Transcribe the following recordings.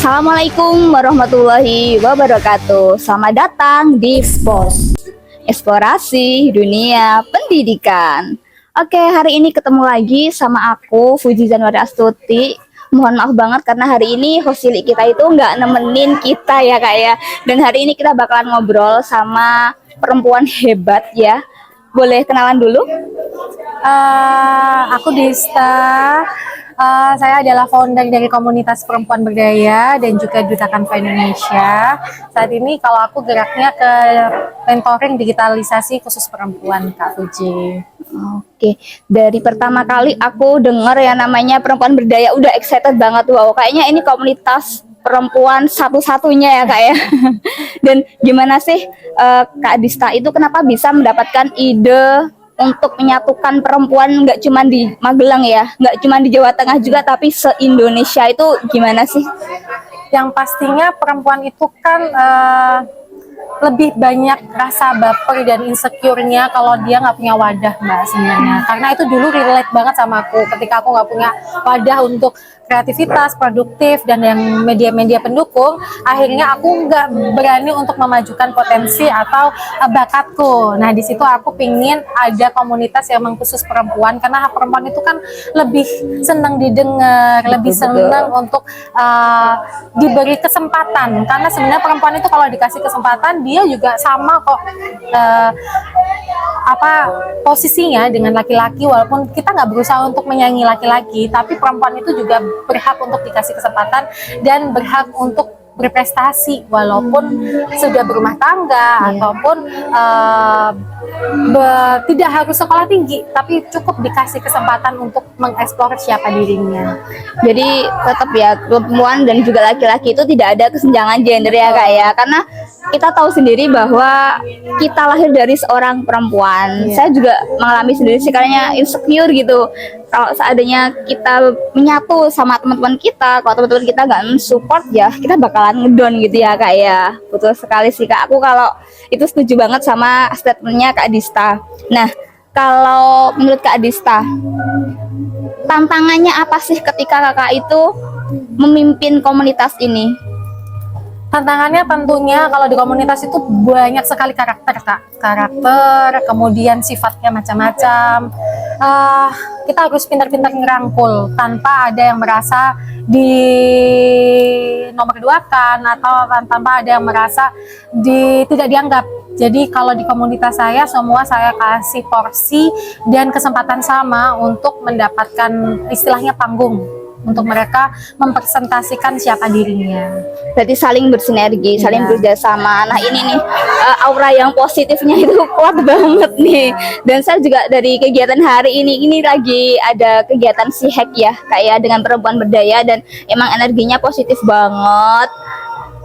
Assalamualaikum warahmatullahi wabarakatuh. Selamat datang di SPOS, Eksplorasi Dunia Pendidikan. Oke, hari ini ketemu lagi sama aku, Fuji Zanwari Astuti. Mohon maaf banget karena hari ini host cilik kita itu nggak nemenin kita ya kak ya. Dan hari ini kita bakalan ngobrol sama perempuan hebat ya. Boleh kenalan dulu? Aku Dista. Saya adalah founder dari komunitas perempuan berdaya dan juga Duta Kanva Indonesia. Saat ini kalau aku geraknya ke mentoring digitalisasi khusus perempuan, Kak Fuji. Oke, dari pertama kali aku dengar ya namanya perempuan berdaya, udah excited banget. Wow, kayaknya ini komunitas perempuan satu-satunya ya kak ya. Dan gimana sih Kak Dista itu kenapa bisa mendapatkan ide untuk menyatukan perempuan nggak cuma di Magelang ya, nggak cuma di Jawa Tengah juga, tapi se-Indonesia itu gimana sih? Yang pastinya perempuan itu kan lebih banyak rasa baper dan insecure-nya kalau dia nggak punya wadah, Mbak, sebenarnya. Karena itu dulu relate banget sama aku ketika aku nggak punya wadah untuk kreativitas, produktif, dan yang media-media pendukung. Akhirnya aku nggak berani untuk memajukan potensi atau bakatku. Nah, di situ aku pingin ada komunitas yang khusus perempuan, karena perempuan itu kan lebih senang didengar, lebih senang untuk diberi kesempatan. Karena sebenarnya perempuan itu kalau dikasih kesempatan, dia juga sama kok posisinya dengan laki-laki, walaupun kita nggak berusaha untuk menyaingi laki-laki, tapi perempuan itu juga berhak untuk dikasih kesempatan dan berhak untuk berprestasi walaupun sudah berumah tangga ataupun tidak harus sekolah tinggi, tapi cukup dikasih kesempatan untuk mengeksplor siapa dirinya. Jadi tetap ya perempuan dan juga laki-laki itu tidak ada kesenjangan gender ya kak ya, karena kita tahu sendiri bahwa kita lahir dari seorang perempuan. Saya juga mengalami sendiri sih karena insecure gitu. Kalau seandainya kita menyatu sama teman-teman kita, kalau teman-teman kita nggak support ya kita bakalan ngedown gitu ya kak ya. Betul sekali sih kak, aku kalau itu setuju banget sama statementnya Kak Dista. Nah, kalau menurut Kak Dista, tantangannya apa sih ketika kakak itu memimpin komunitas ini? Tantangannya tentunya kalau di komunitas itu banyak sekali karakter, Kak. Karakter, kemudian sifatnya macam-macam. Kita harus pintar-pintar ngerangkul tanpa ada yang merasa di nomor dua kan, atau tanpa ada yang merasa tidak dianggap. Jadi kalau di komunitas saya, semua saya kasih porsi dan kesempatan sama untuk mendapatkan istilahnya panggung, untuk mereka mempresentasikan siapa dirinya. Berarti saling bersinergi, saling bekerjasama. Nah ini nih aura yang positifnya itu kuat banget nih. Dan saya juga dari kegiatan hari ini lagi ada kegiatan SIHEK ya, kayak dengan perempuan berdaya, dan emang energinya positif banget.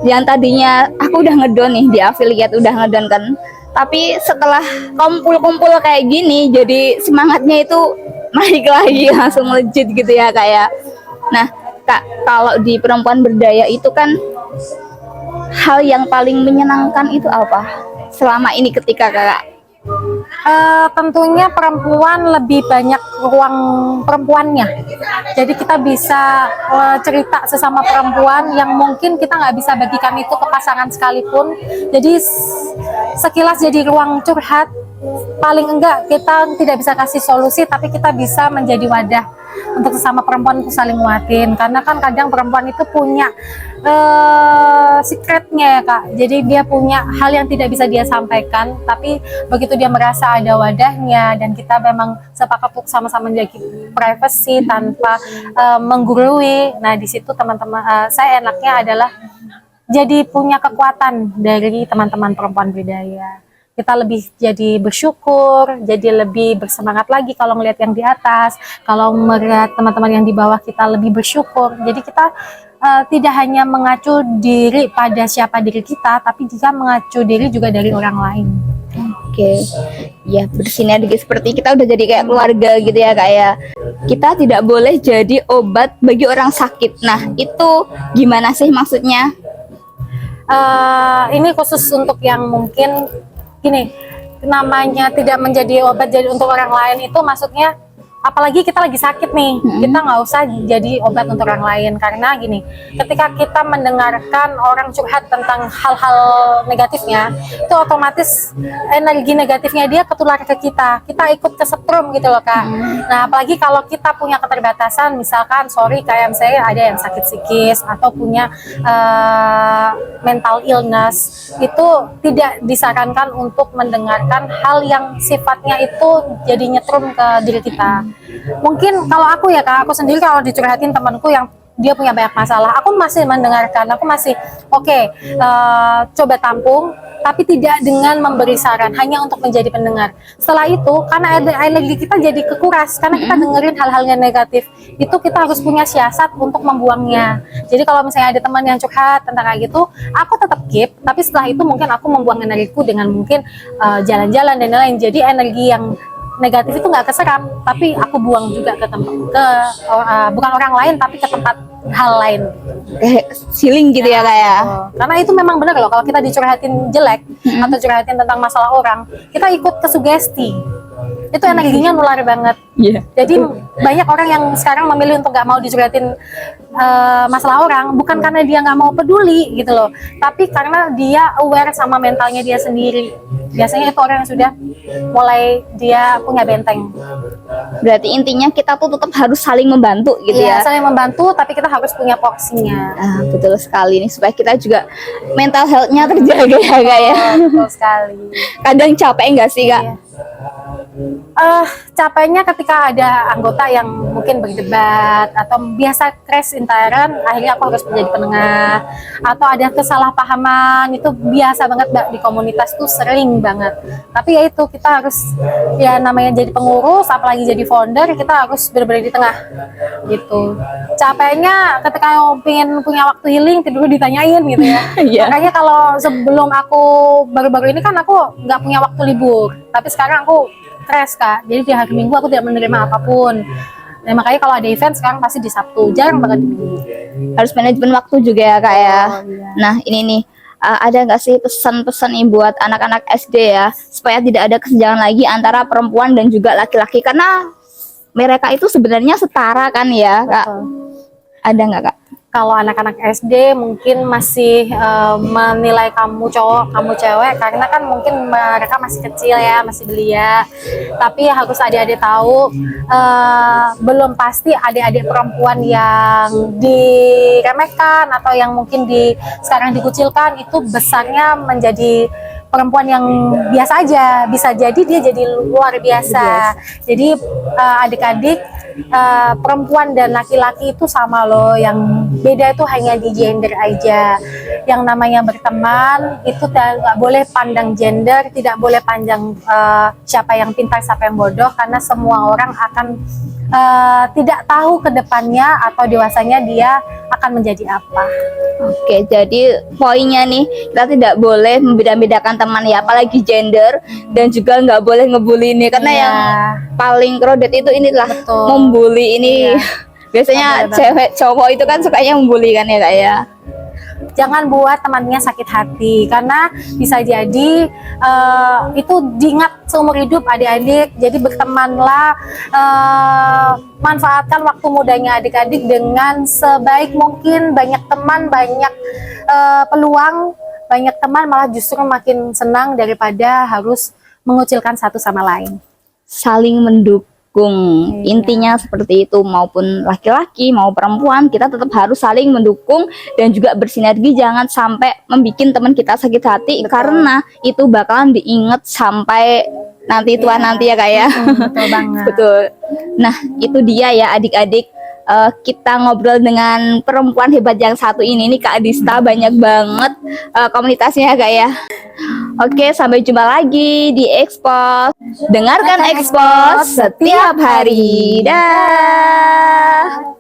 Yang tadinya aku udah ngedon nih di affiliate, udah ngedon kan, tapi setelah kumpul-kumpul kayak gini, jadi semangatnya itu naik lagi, langsung melejit gitu ya kak ya. Nah kak, kalau di perempuan berdaya itu kan hal yang paling menyenangkan itu apa selama ini ketika kakak? Tentunya perempuan lebih banyak ruang perempuannya. Jadi kita bisa cerita sesama perempuan yang mungkin kita nggak bisa bagikan itu ke pasangan sekalipun. Jadi sekilas jadi ruang curhat. Paling enggak kita tidak bisa kasih solusi, tapi kita bisa menjadi wadah untuk sesama perempuan untuk saling nguatin. Karena kan kadang perempuan itu punya secretnya ya kak. Jadi dia punya hal yang tidak bisa dia sampaikan, tapi begitu dia merasa ada wadahnya dan kita memang sepakat untuk sama-sama menjaga privacy tanpa menggurui. Nah di situ teman-teman saya enaknya adalah jadi punya kekuatan dari teman-teman perempuan berdaya. Kita lebih jadi bersyukur, jadi lebih bersemangat lagi kalau ngelihat yang di atas, kalau melihat teman-teman yang di bawah kita lebih bersyukur. Jadi kita tidak hanya mengacu diri pada siapa diri kita, tapi juga mengacu diri juga dari orang lain. Oke, ya bersinergi seperti kita udah jadi kayak keluarga gitu ya kak ya. Kita tidak boleh jadi obat bagi orang sakit. Nah itu gimana sih maksudnya? Ini khusus untuk yang mungkin gini, namanya tidak menjadi obat jadi untuk orang lain itu maksudnya apalagi kita lagi sakit nih, kita nggak usah jadi obat untuk orang lain. Karena gini, ketika kita mendengarkan orang curhat tentang hal-hal negatifnya, itu otomatis energi negatifnya dia ketular ke kita ikut kesetrum gitu loh Kak. Nah apalagi kalau kita punya keterbatasan, misalkan sorry kayak saya ada yang sakit psikis atau punya mental illness, itu tidak disarankan untuk mendengarkan hal yang sifatnya itu jadi nyetrum ke diri kita. Mungkin kalau aku ya Kak, aku sendiri kalau dicurhatin temanku yang dia punya banyak masalah, aku masih mendengarkan, aku masih coba tampung, tapi tidak dengan memberi saran, hanya untuk menjadi pendengar. Setelah itu, karena energi kita jadi kekuras, karena kita dengerin hal-hal yang negatif, itu kita harus punya siasat untuk membuangnya. Jadi kalau misalnya ada teman yang curhat tentang kayak gitu, aku tetap keep, tapi setelah itu mungkin aku membuang energiku dengan mungkin jalan-jalan dan lain-lain. Jadi energi yang negatif itu nggak keserap, tapi aku buang juga ke tempat bukan orang lain tapi ke tempat hal lain. Healing gitu ya kayak. Karena itu memang benar loh, kalau kita dicurhatin jelek atau curhatin tentang masalah orang, kita ikut ke sugesti. Itu energinya nular banget. Jadi banyak orang yang sekarang memilih untuk nggak mau dicurhatin masalah orang, bukan karena dia nggak mau peduli gitu loh, tapi karena dia aware sama mentalnya dia sendiri. Biasanya itu orang yang sudah mulai dia punya benteng. Berarti intinya kita tuh tetap harus saling membantu gitu ya. Saling membantu, tapi kita harus punya porsinya. Betul sekali nih, supaya kita juga mental health-nya terjaga ya Kak ya. Betul sekali. Kadang capek nggak sih Kak? Capeknya ketika ada anggota yang mungkin berdebat atau biasa crash intern, akhirnya aku harus menjadi penengah, atau ada kesalahpahaman, itu biasa banget Mbak, di komunitas tuh sering banget. Tapi ya itu, kita harus ya namanya jadi pengurus, apalagi jadi founder, kita harus benar-benar di tengah gitu. Capeknya ketika pengen punya waktu healing, tidur ditanyain gitu ya. Makanya kalau sebelum aku baru-baru ini kan aku nggak punya waktu libur, tapi sekarang aku crash Kak, jadi di hari Minggu aku tidak menerima apapun. Nah makanya kalau ada event sekarang pasti di Sabtu, jarang banget di Minggu. Harus manajemen waktu juga ya Kak ya. Nah ini nih, ada nggak sih pesan-pesan nih buat anak-anak SD ya, supaya tidak ada kesenjangan lagi antara perempuan dan juga laki-laki, karena mereka itu sebenarnya setara kan ya Kak? Ada nggak Kak? Kalau anak-anak SD mungkin masih menilai kamu cowok, kamu cewek, karena kan mungkin mereka masih kecil ya, masih belia. Tapi harus adik-adik tahu, belum pasti adik-adik perempuan yang diremehkan atau yang mungkin sekarang dikucilkan itu besarnya menjadi perempuan yang biasa aja, bisa jadi dia jadi luar biasa. Jadi adik-adik, perempuan dan laki-laki itu sama loh, yang beda itu hanya di gender aja. Yang namanya berteman itu nggak boleh pandang gender, tidak boleh pandang siapa yang pintar siapa yang bodoh, karena semua orang akan tidak tahu ke depannya atau dewasanya dia akan menjadi apa. Oke, jadi poinnya nih, kita tidak boleh membeda-bedakan teman ya, apalagi gender, dan juga nggak boleh ngebully nih, karena yang paling crowded itu inilah membuli ini. Biasanya cewek cowok itu kan sukanya membuli kan ya Kak ya. Jangan buat temannya sakit hati, karena bisa jadi itu diingat seumur hidup adik-adik. Jadi bertemanlah, manfaatkan waktu mudanya adik-adik dengan sebaik mungkin. Banyak teman, banyak peluang, banyak teman malah justru makin senang daripada harus mengucilkan satu sama lain. Saling mendukung. Intinya seperti itu, maupun laki-laki mau perempuan, kita tetap harus saling mendukung dan juga bersinergi, jangan sampai membuat teman kita sakit hati. Karena itu bakalan diingat sampai nanti tua nanti ya Kak ya. Betul banget. Betul. Nah itu dia ya adik-adik, kita ngobrol dengan perempuan hebat yang satu ini nih Kak Dista, banyak banget komunitasnya Kak ya. Oke, sampai jumpa lagi di Expose. Dengarkan Expose setiap hari. Dah.